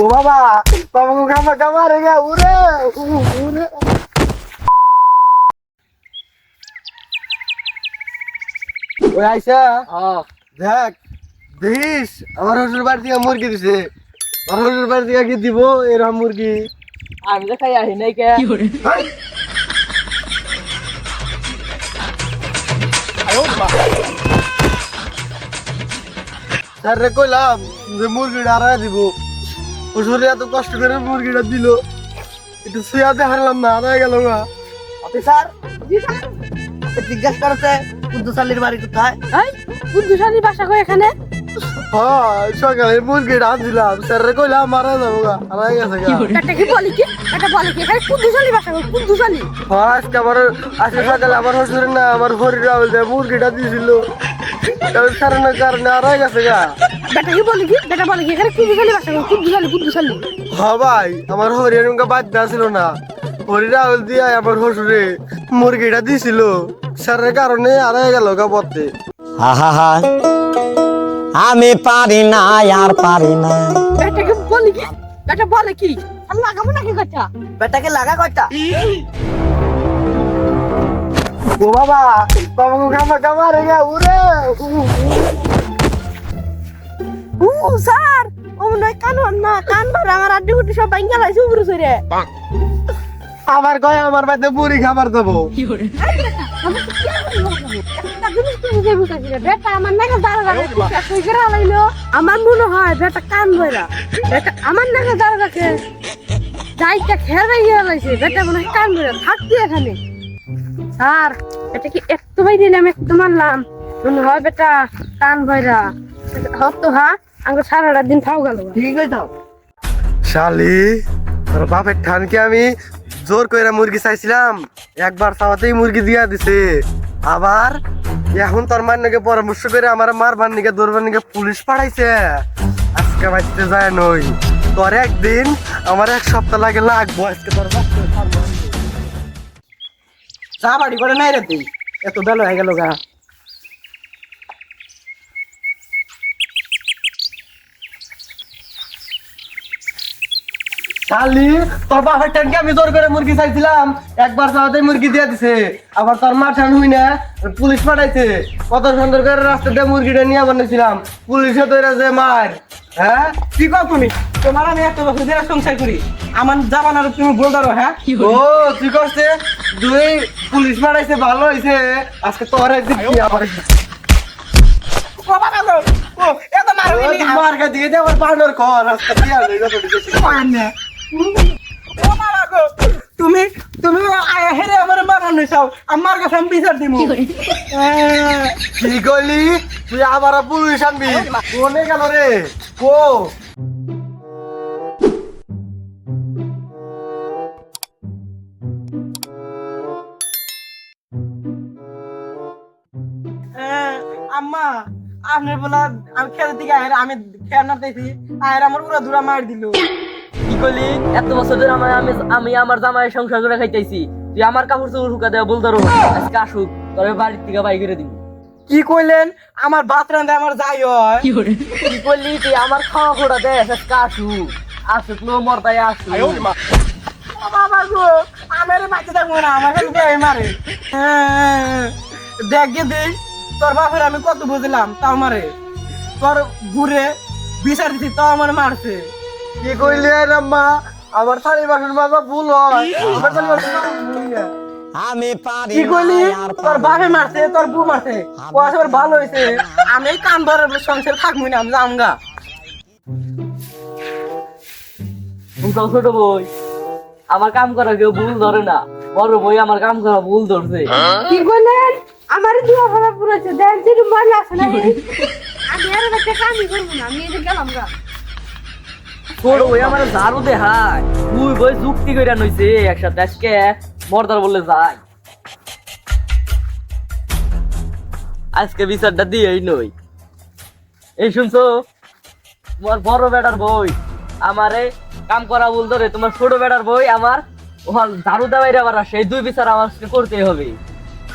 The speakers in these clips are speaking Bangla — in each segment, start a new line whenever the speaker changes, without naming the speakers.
ও বাবা বাবা খামা খামা রে গা উরে উরে ওই আইসা দেখ দেখিস আমার শ্বশুর বাড়ি থেকে মুরগি দিছে আমার শ্বশুর বাড়ি থেকে কি দিব এরকম মুরগি
আমি তো খাই আহি নাই কে
স্যার রে কইলাম যে মুরগিটা হারাই দিব শ্বশুরে এত কষ্ট করে মুরগিটা দিল একটু শুয়াতে হারলাম না হারাই গেল না
অফিসার জি স্যার জিজ্ঞেস করছে কুদ্দুসালির বাড়ি কোথায়?
এই কুদ্দুসালির বাসা কই এখানে?
হ্যাঁ সকালে মুরগিটা আনছিলাম স্যার রে কইলাম মারা যাবো গা হারাই গেছে গা
এটা কি বলি কি? এটা বলে কি এখানে কুদ্দুসালির বাসা কই? কুদ্দুসালি
আজকে সকালে আমার শ্বশুর না আমার হরিরা বলছে মুরগিটা দিয়েছিল স্যারের কারণে হারাই গেছে গা
বেটা কি বলি কি? বেটা বলে কি এখানে কুদ্দুসালির বাসা কই? কুদ্দুসালি
হ্যাঁ ভাই আমার হরিয়ার বাদ ছিল না হরিরা দিয়ে আমার শ্বশুরে মুরগিটা দিয়েছিল স্যারের কারণে হারাই গেল গা পথে
আহা আমি পারি না আর পারি না।
বেটা কি বলি কি? বেটা বলে কি? আমি লাগাবো নাকি কথা?
বেটাকে লাগা কয়টা?
ও বাবা বাবা খামা খামা রে গা উরে
স্যার ও মনে হয় কান না কান ভরে আমার আড্ডি গুটি সব ভাঙ্গা লাইছে উপরে চড়ে
আমার কয় আমার বাড়িতে বুড়ি খাবার দেবো
বেটা আমার নাকি দাঁড়া আমার মনে হয় বেটা কান ভরা বেটা আমার নাকি দাঁড়া রাখে যাইটা খেয়ে গিয়ে লাইছে বেটা মনে হয় কান ভরা থাকতি এখানে স্যার এটা কি একটু ভাই দিলাম একটু মানলাম মনে হয় বেটা কান ভরা হতো হ্যাঁ আমাকে সারাটা দিন খাও গেল
ঠিক আছে তো
শালি তোর বাপের ঠানকে আমি জোর করে মুরগি চাইছিলাম একবার চাওয়াতেই মুরগি দিয়া দিছে আবার এখন তোর মান্যকে পরামর্শ করে আমার মারবার নিকে দৌড়বার নিকে পুলিশ পাঠাইছে আজকে বাঁচতে যায় নই তোর একদিন আমার এক সপ্তাহ লাগে লাগবো আজকে তোর
চা বাড়ি করে নাই রে তুই এত বেলা হয়ে গেল গা
শালি তোর বাপের ঠানকে আমি জোর করে মুরগি চাইছিলাম একবার চাওয়াতেই মুরগি দিয়া দিছে আবার তোর মা ঠান হই না পুলিশ পাঠাইছে কত সুন্দর করে রাস্তা দিয়ে মুরগিটা নিয়ে বানিয়েছিলাম পুলিশে তো এরা যে মার হ্যাঁ
কি কর তুমি তোমার আমি এত বছর ধরে সংসার করি আমার জামানার তুমি বলদারো হ্যাঁ
ও তুই করছে তুই পুলিশ পাঠাইছে ভালো হয়েছে আজকে তোর একদিন কি আমার
ও বাবা গো ও এত মারবি নি
মার্কা দিয়ে দে আবার বানর কর আজকে দিয়া লই যত দিতেছি
না ও বাবা গো তুমি তুমি হেরে আমার মারানো চাও আমার কাছে আমি বিচার দিমু
কি করলি তুই আবার পুলিশ আনবি কোনে গেল রে ও
আম্মা আপনার বলা আমি খেতে দিকে আয়ের আমি খেয়াল দিয়েছি আয়ের আমার উড়া ধুরা মার দিল
কি করলি এত বছর ধরে আমি আমার জামাইয়ের সংসার করে খাইতেছি তুই আমার কাপড় চোপড় শুকা দেওয়া বলতে আজকে আসুক তবে বাড়ির থেকে বাই করে দিবি
কি কইলেন আমার ভাত রান্ধে আমার যাই হয়
কি করলি তুই আমার খাওয়া খোড়া দে আজকে আসুক আসুক নো মরতাই আসুক
ও বাবা গো আমার বাচ্চা থাকবো না আমার কাছে মারে দেখ গে তোর বাপের আমি কত বুঝলাম তাও মারে তোর ঘুরে বিচার দিছি তাও আমার মারছে
কি কইলি রাম্মা আমার থালি বাসন মাজা ভুল হয় আমার থালি বাসন ভুল না
আমি পারি
কি কইলি
না আর
তোর বাপে মারছে তোর বউ মারছে ও আসলে ভালো হয়েছে আমি কান ধরে সংসার থাকবো না আমি যামগা
ছোট বই আমার কাম করা কেউ ভুল ধরে না বড় বই আমার কাম করা ভুল ধরছে কি বললেন আমার দুয়া ভাড়া পুরোছে দেন যদি মারি আসে না আমি আর একটা কামই করবো না আমি এই গেলাম গা ছোট বই আমার ঝাড়ু দে হাই তুই বই যুক্তি কইরা নইছে একসাথে আজকে মর্দার বললে যাই আজকে বিচারটা দিয়েই নই এই শুনছো তোমার বড় বেটার বই আমারে কাম করা ভুল ধরে তোমার ছোট বেটার বই আমার ওখান ঝাড়ু দেওয়াই আবার সেই দুই বিচার আমার করতেই হবে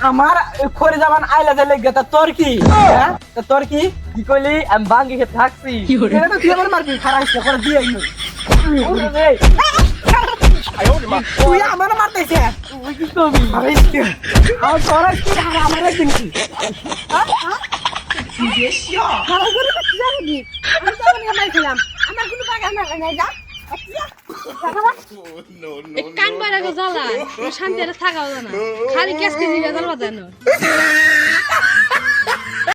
আমার খড়ি যাবান আইলা যাইলে গেতা তোর কি হ্যাঁ তোর কি
কি কইলি আমি বাঙ্গি খেতে থাকছি
এটা তো তুই আমার মারবি খারাপ করে দিয়ে তুই আমার মারতেছে
তুই কি করবি?
আরে কি আর তোরা কি আমার একদিন কি
ভালো করে বাচ্চা জানি আমি তো অনেক মার খেলাম আমার কোনো বাগা নাই যা কান বাড়া গো জ্বালা শান্তি আর থাকাও না খালি গ্যাস কে জিগা জ্বালা দেন